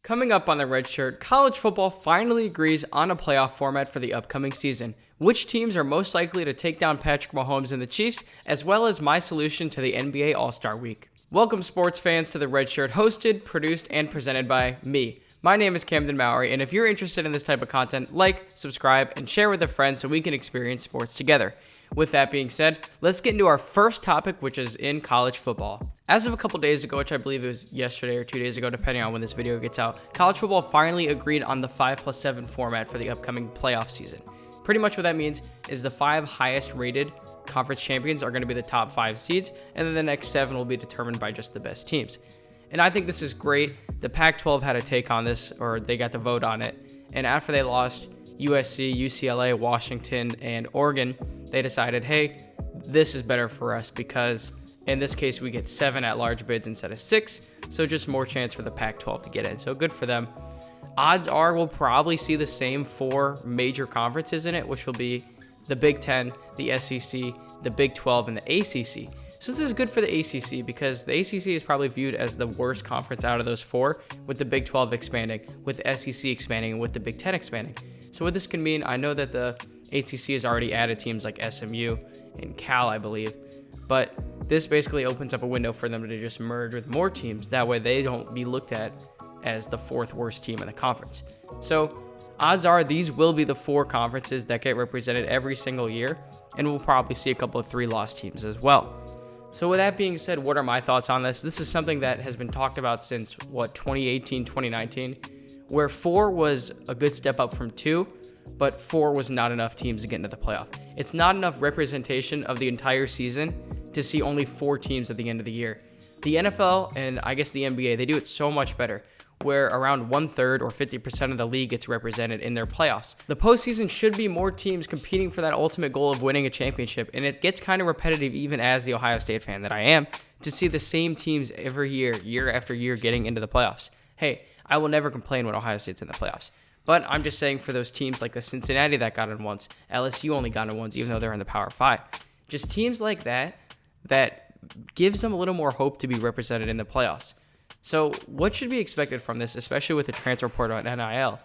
Coming up on the Red Shirt, college football finally agrees on a playoff format for the upcoming season. Which teams are most likely to take down Patrick Mahomes and the Chiefs, as well as my solution to the NBA All-Star Week. Welcome sports fans to the Red Shirt, hosted, produced, and presented by me. My name is Camden Mowry, and if you're interested in this type of content, like, subscribe, and share with a friend so we can experience sports together. With that being said, let's get into our first topic, which is in college football. As of a couple days ago, which I believe it was yesterday or 2 days ago, depending on when this video gets out, college football finally agreed on the 5+7 format for the upcoming playoff season. Pretty much what that means is the 5 highest rated conference champions are going to be the top 5 seeds, and then the next 7 will be determined by just the best teams. And I think this is great. The Pac-12 had a take on this, or they got to vote on it, and after they lost USC, UCLA, Washington, and Oregon, they decided, hey, this is better for us because in this case we get 7 at-large bids instead of 6, so just more chance for the Pac-12 to get in. So good for them. Odds are we'll probably see the same 4 major conferences in it, which will be the Big Ten, the SEC, the Big 12, and the ACC. So this is good for the ACC because the ACC is probably viewed as the worst conference out of those 4, with the Big 12 expanding, with the SEC expanding, and with the Big 10 expanding. So what this can mean, I know that the ACC has already added teams like SMU and Cal, I believe, but this basically opens up a window for them to just merge with more teams. That way they don't be looked at as the 4th worst team in the conference. So odds are these will be the 4 conferences that get represented every single year, and we'll probably see a couple of 3-loss teams as well. So with that being said, what are my thoughts on this? This is something that has been talked about since, 2018, 2019, where 4 was a good step up from 2, but 4 was not enough teams to get into the playoff. It's not enough representation of the entire season to see only 4 teams at the end of the year. The NFL and I guess the NBA, they do it so much better, where around 1/3 or 50% of the league gets represented in their playoffs. The postseason should be more teams competing for that ultimate goal of winning a championship, and it gets kind of repetitive even as the Ohio State fan that I am, to see the same teams every year, year after year, getting into the playoffs. Hey, I will never complain when Ohio State's in the playoffs. But I'm just saying for those teams like the Cincinnati that got in once, LSU only got in once, even though they're in the Power 5. Just teams like that gives them a little more hope to be represented in the playoffs. So what should be expected from this, especially with the transfer portal and NIL,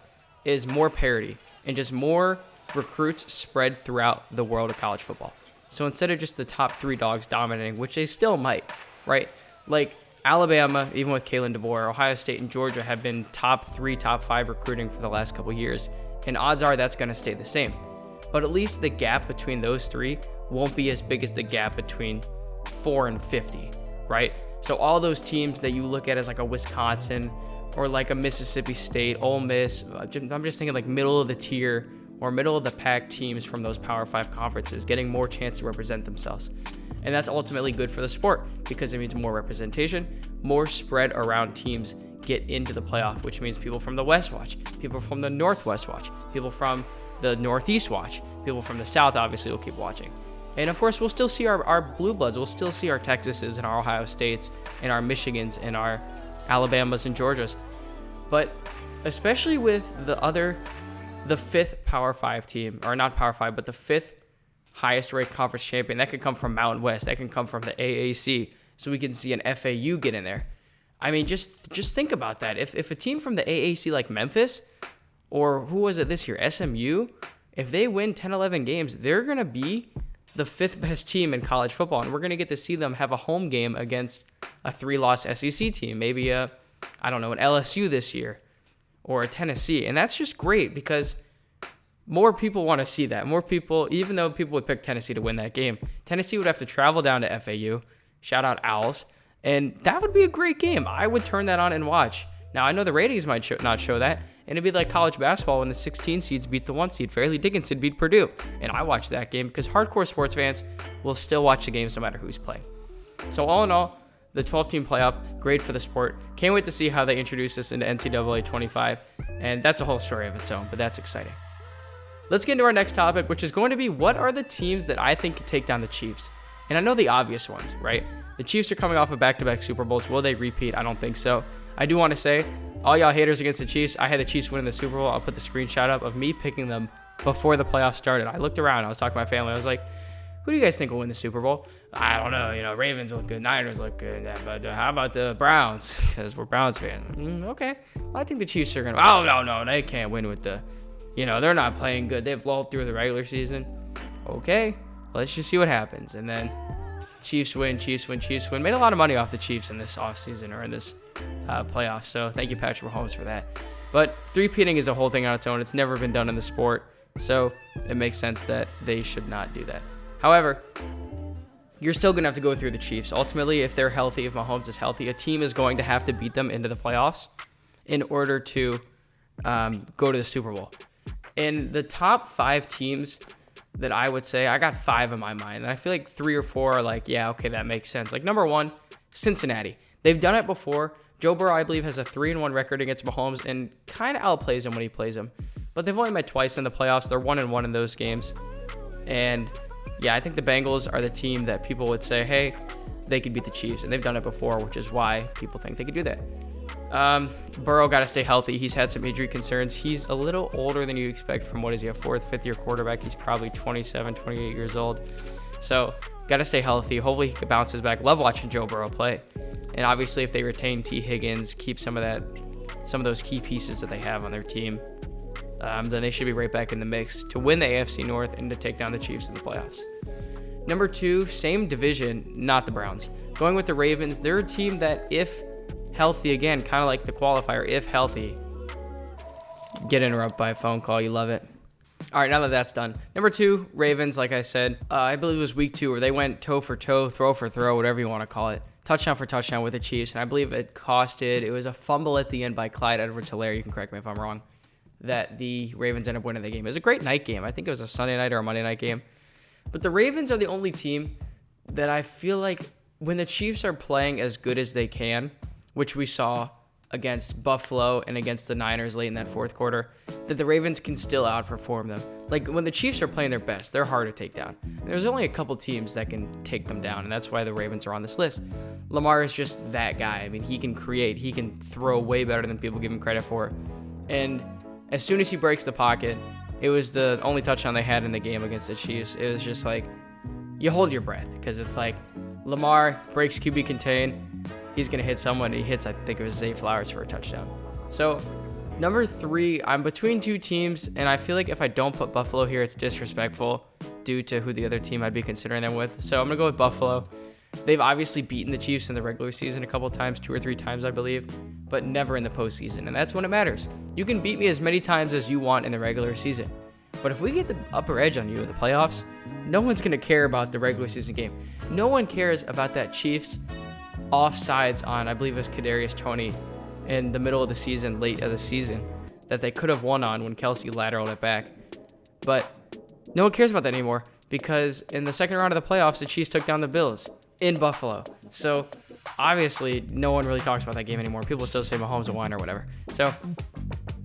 is more parity and just more recruits spread throughout the world of college football. So instead of just the top 3 dogs dominating, which they still might, right? Like Alabama, even with Kalen DeBoer, Ohio State, and Georgia have been top 3, top 5 recruiting for the last couple years, and odds are that's going to stay the same. But at least the gap between those 3 won't be as big as the gap between 4 and 50, right? So all those teams that you look at as like a Wisconsin or like a Mississippi State, Ole Miss, I'm just thinking like middle of the tier or middle of the pack teams from those Power 5 conferences getting more chance to represent themselves. And that's ultimately good for the sport because it means more representation, more spread around teams get into the playoff, which means people from the West watch, people from the Northwest watch, people from the Northeast watch, people from the South obviously will keep watching. And of course, we'll still see our Blue Bloods, we'll still see our Texases and our Ohio States and our Michigans and our Alabamas and Georgias. But especially with the 5th Power 5 team, or not Power 5, but the 5th highest ranked conference champion, that could come from Mountain West, that can come from the AAC, so we can see an FAU get in there. I mean, just think about that. If a team from the AAC like Memphis, or who was it this year, SMU, if they win 10, 11 games, they're going to be the 5th best team in college football, and we're going to get to see them have a home game against a 3-loss SEC team, maybe an LSU this year, or a Tennessee, and that's just great because more people want to see that. More people, even though people would pick Tennessee to win that game, Tennessee would have to travel down to FAU, shout out Owls, and that would be a great game. I would turn that on and watch. Now, I know the ratings might not show that, and it'd be like college basketball when the 16 seeds beat the 1 seed. Fairleigh Dickinson beat Purdue, and I watched that game because hardcore sports fans will still watch the games no matter who's playing. So all in all, the 12-team playoff, great for the sport. Can't wait to see how they introduce this into NCAA 25, and that's a whole story of its own, but that's exciting. Let's get into our next topic, which is going to be what are the teams that I think could take down the Chiefs? And I know the obvious ones, right? The Chiefs are coming off of back-to-back Super Bowls. Will they repeat? I don't think so. I do want to say, all y'all haters against the Chiefs, I had the Chiefs winning the Super Bowl. I'll put the screenshot up of me picking them before the playoffs started. I looked around. I was talking to my family. I was like, Who do you guys think will win the Super Bowl? I don't know. Ravens look good. Niners look good. But how about the Browns? Because we're Browns fans. Okay. Well, I think the Chiefs are going to. Oh, no. They can't win with the. They're not playing good. They've lulled through the regular season. Okay. Let's just see what happens. And then Chiefs win. Made a lot of money off the Chiefs in this offseason or in this playoffs. So thank you, Patrick Mahomes, for that. But three-peating is a whole thing on its own. It's never been done in the sport. So it makes sense that they should not do that. However, you're still going to have to go through the Chiefs. Ultimately, if they're healthy, if Mahomes is healthy, a team is going to have to beat them into the playoffs in order to go to the Super Bowl. In the top 5 teams that I would say, I got 5 in my mind. And I feel like 3 or 4 are like, yeah, okay, that makes sense. Like number 1, Cincinnati. They've done it before. Joe Burrow, I believe, has a 3-1 record against Mahomes and kind of outplays him when he plays him. But they've only met twice in the playoffs. They're 1-1 in those games. And yeah, I think the Bengals are the team that people would say, hey, they could beat the Chiefs. And they've done it before, which is why people think they could do that. Burrow got to stay healthy. He's had some injury concerns. He's a little older than you'd expect from, what is he, a 4th, 5th year quarterback. He's probably 27, 28 years old. So got to stay healthy. Hopefully he bounces back. Love watching Joe Burrow play. And obviously if they retain T. Higgins, keep some of those key pieces that they have on their team, then they should be right back in the mix to win the AFC North and to take down the Chiefs in the playoffs. Number 2, same division, not the Browns. Going with the Ravens, they're a team that, if healthy, again, kind of like the qualifier, if healthy, get interrupted by a phone call. You love it. All right, now that that's done. Number 2, Ravens, like I said, I believe it was week 2 where they went toe for toe, throw for throw, whatever you want to call it. Touchdown for touchdown with the Chiefs, and I believe it was a fumble at the end by Clyde Edwards-Helaire. You can correct me if I'm wrong. That the Ravens ended up winning the game. It was a great night game. I think it was a Sunday night or a Monday night game. But the Ravens are the only team that I feel like when the Chiefs are playing as good as they can, which we saw against Buffalo and against the Niners late in that 4th quarter, that the Ravens can still outperform them. Like when the Chiefs are playing their best, they're hard to take down. And there's only a couple teams that can take them down, and that's why the Ravens are on this list. Lamar is just that guy. I mean, he can create. He can throw way better than people give him credit for. And as soon as he breaks the pocket, it was the only touchdown they had in the game against the Chiefs. It was just like, you hold your breath, because it's like Lamar breaks QB contain. He's going to hit someone. He hits, I think it was Zay Flowers for a touchdown. So number 3, I'm between 2 teams, and I feel like if I don't put Buffalo here, it's disrespectful due to who the other team I'd be considering them with. So I'm going to go with Buffalo. They've obviously beaten the Chiefs in the regular season a couple of times, 2 or 3 times, I believe, but never in the postseason, and that's when it matters. You can beat me as many times as you want in the regular season, but if we get the upper edge on you in the playoffs, no one's going to care about the regular season game. No one cares about that Chiefs offsides on, I believe it was Kadarius Toney in the middle of the season, late of the season, that they could have won on when Kelsey lateraled it back. But no one cares about that anymore, because in the second round of the playoffs, the Chiefs took down the Bills in Buffalo. So obviously no one really talks about that game anymore. People still say Mahomes will win or whatever. So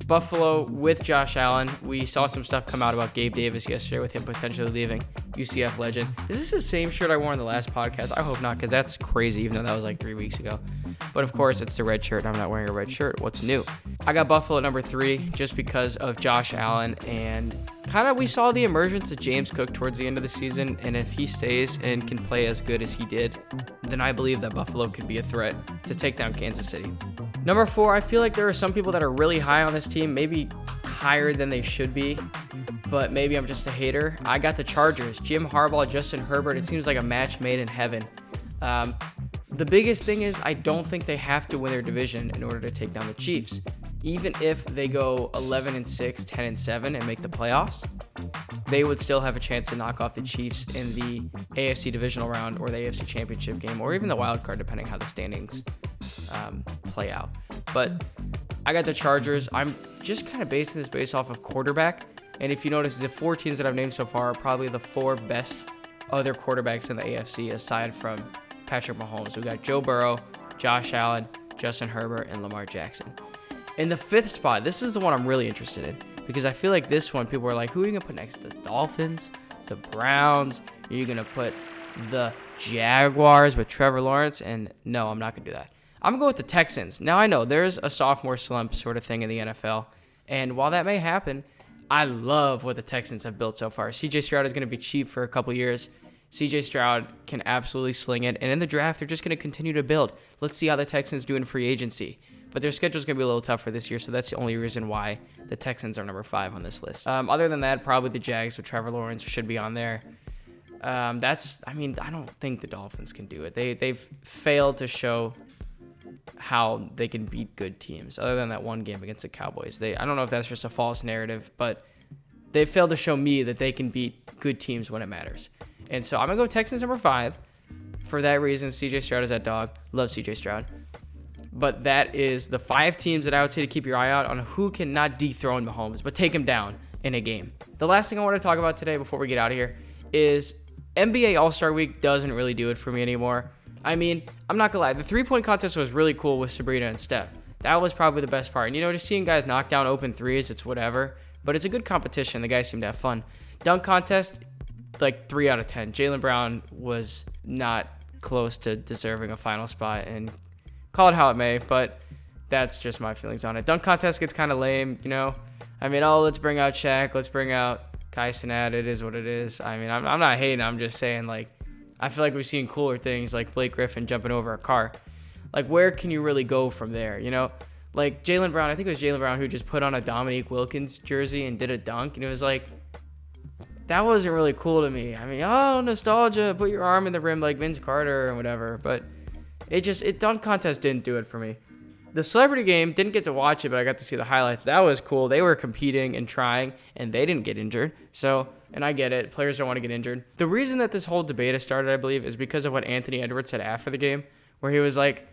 Buffalo with Josh Allen. We saw some stuff come out about Gabe Davis yesterday with him potentially leaving. UCF legend. Is this the same shirt I wore in the last podcast? I hope not, because that's crazy, even though that was like 3 weeks ago. But of course, it's the red shirt, and I'm not wearing a red shirt. What's new? I got Buffalo at number 3 just because of Josh Allen, and kind of we saw the emergence of James Cook towards the end of the season, and if he stays and can play as good as he did, then I believe that Buffalo could be a threat to take down Kansas City. Number 4, I feel like there are some people that are really high on this team, maybe higher than they should be, but maybe I'm just a hater. I got the Chargers. Jim Harbaugh, Justin Herbert. It seems like a match made in heaven. The biggest thing is I don't think they have to win their division in order to take down the Chiefs. Even if they go 11-6, 10-7, and make the playoffs, they would still have a chance to knock off the Chiefs in the AFC divisional round or the AFC championship game, or even the wild card, depending how the standings play out. But I got the Chargers. I'm just kind of basing this based off of quarterback. And if you notice, the 4 teams that I've named so far are probably the 4 best other quarterbacks in the AFC aside from Patrick Mahomes. We got Joe Burrow, Josh Allen, Justin Herbert, and Lamar Jackson. In the 5th spot, this is the one I'm really interested in, because I feel like this one, people are like, who are you going to put next? The Dolphins, the Browns? Are you going to put the Jaguars with Trevor Lawrence? And no, I'm not going to do that. I'm going to go with the Texans. Now, I know there's a sophomore slump sort of thing in the NFL, and while that may happen, I love what the Texans have built so far. C.J. Stroud is going to be cheap for a couple years. CJ Stroud can absolutely sling it. And in the draft, they're just going to continue to build. Let's see how the Texans do in free agency. But their schedule's going to be a little tougher this year, so that's the only reason why the Texans are number 5 on this list. Other than that, probably the Jags with Trevor Lawrence should be on there. I don't think the Dolphins can do it. They've failed to show how they can beat good teams, other than that one game against the Cowboys. I don't know if that's just a false narrative, but they failed to show me that they can beat good teams when it matters. And so I'm going to go Texans number 5. For that reason, CJ Stroud is that dog. Love CJ Stroud. But that is the 5 teams that I would say to keep your eye out on who can not dethrone Mahomes, but take him down in a game. The last thing I want to talk about today before we get out of here is NBA All-Star Week doesn't really do it for me anymore. I mean, I'm not going to lie. The three-point contest was really cool with Sabrina and Steph. That was probably the best part. And, just seeing guys knock down open threes, it's whatever. But it's a good competition. The guys seem to have fun. Dunk contest, like 3 out of 10. Jaylen Brown was not close to deserving a final spot, and call it how it may, but that's just my feelings on it. Dunk contest gets kind of lame, let's bring out Shaq, let's bring out Kai Cenat. It is what it is. I'm not hating. I'm just saying, I feel like we've seen cooler things like Blake Griffin jumping over a car. Where can you really go from there, Jaylen Brown, I think it was Jaylen Brown who just put on a Dominique Wilkins jersey and did a dunk, and it was that wasn't really cool to me. Nostalgia, put your arm in the rim like Vince Carter or whatever, but dunk contest didn't do it for me. The celebrity game, didn't get to watch it, but I got to see the highlights. That was cool. They were competing and trying, and they didn't get injured. So, and I get it. Players don't want to get injured. The reason that this whole debate has started, I believe, is because of what Anthony Edwards said after the game, where he was like,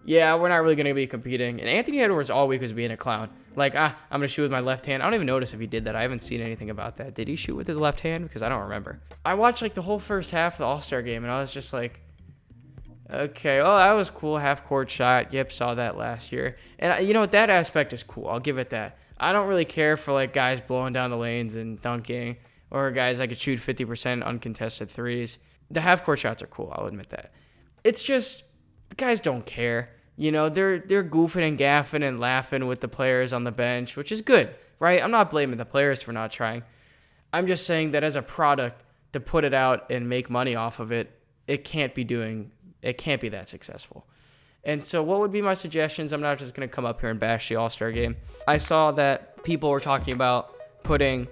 yeah, we're not really going to be competing. And Anthony Edwards all week was being a clown. I'm going to shoot with my left hand. I don't even notice if he did that. I haven't seen anything about that. Did he shoot with his left hand? Because I don't remember. I watched the whole first half of the All-Star game, and I was just like, okay, that was cool. Half-court shot. Yep, saw that last year. And that aspect is cool. I'll give it that. I don't really care for, guys blowing down the lanes and dunking, or guys that could shoot 50% uncontested threes. The half-court shots are cool. I'll admit that. It's just, the guys don't care. They're goofing and gaffing and laughing with the players on the bench, which is good, right? I'm not blaming the players for not trying. I'm just saying that as a product, to put it out and make money off of it, it can't be that successful. And so what would be my suggestions? I'm not just going to come up here and bash the All-Star game. I saw that people were talking about putting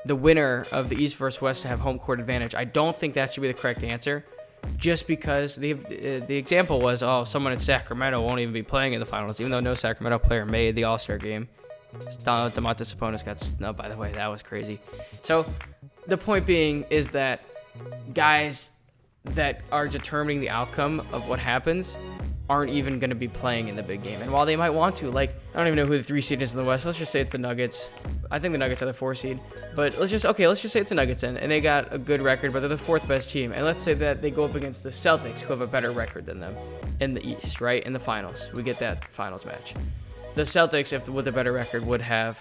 the winner of the East versus West to have home court advantage. I don't think that should be the correct answer, just because the example was, someone in Sacramento won't even be playing in the finals, even though no Sacramento player made the All-Star game. Domantas Sabonis got snubbed, by the way. That was crazy. So the point being is that guys that are determining the outcome of what happens aren't even going to be playing in the big game. And while they might want to, I don't even know who the 3 seed is in the West. Let's just say it's the Nuggets. I think the Nuggets are the 4 seed. But let's just say it's the Nuggets, and they got a good record, but they're the 4th best team. And let's say that they go up against the Celtics, who have a better record than them in the East, right? In the finals. We get that finals match. The Celtics, with a better record, would have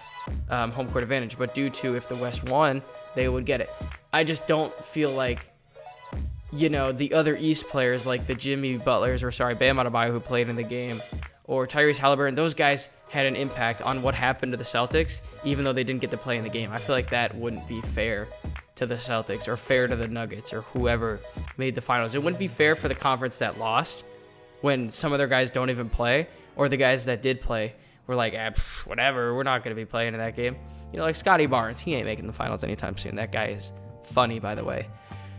home court advantage. But due to if the West won, they would get it. I just don't feel like the other East players like the Bam Adebayo who played in the game, or Tyrese Halliburton, those guys had an impact on what happened to the Celtics, even though they didn't get to play in the game. I feel like that wouldn't be fair to the Celtics or fair to the Nuggets or whoever made the finals. It wouldn't be fair for the conference that lost when some of their guys don't even play, or the guys that did play were like, whatever, we're not going to be playing in that game. Like Scotty Barnes, he ain't making the finals anytime soon. That guy is funny, by the way.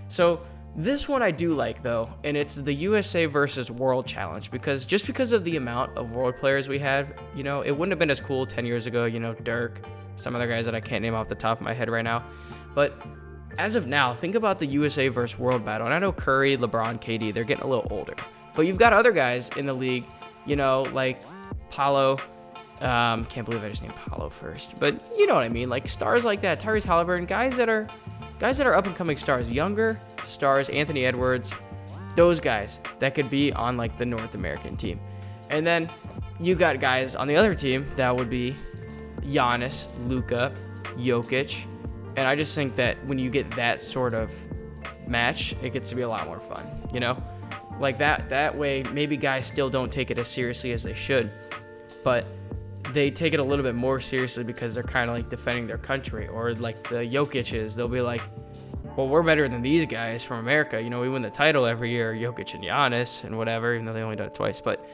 So this one I do like, though, and it's the USA versus World Challenge, because of the amount of world players we had, it wouldn't have been as cool 10 years ago, Dirk, some other guys that I can't name off the top of my head right now. But as of now, think about the USA versus World battle. And I know Curry, LeBron, KD, they're getting a little older. But you've got other guys in the league, like Paolo. Can't believe I just named Paolo first. But you know what I mean, like stars like that, Tyrese Halliburton, guys that are up and coming stars, younger stars, Anthony Edwards, those guys that could be on the North American team. And then you got guys on the other team that would be Giannis, Luka, Jokic. And I just think that when you get that sort of match, it gets to be a lot more fun, that way maybe guys still don't take it as seriously as they should, but they take it a little bit more seriously because they're kind of defending their country. Or the Jokic's, they'll be like, well, we're better than these guys from America. You know, we win the title every year, Jokic and Giannis and whatever, even though they only done it twice. But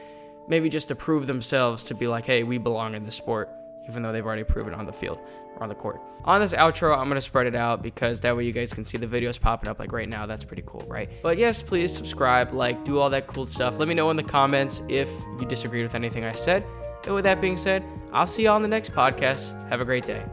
maybe just to prove themselves to be like, hey, we belong in the sport, even though they've already proven on the field or on the court. On this outro, I'm going to spread it out because that way you guys can see the videos popping up like right now. That's pretty cool, right? But yes, please subscribe, like, do all that cool stuff. Let me know in the comments if you disagreed with anything I said. And with that being said, I'll see you all on the next podcast. Have a great day.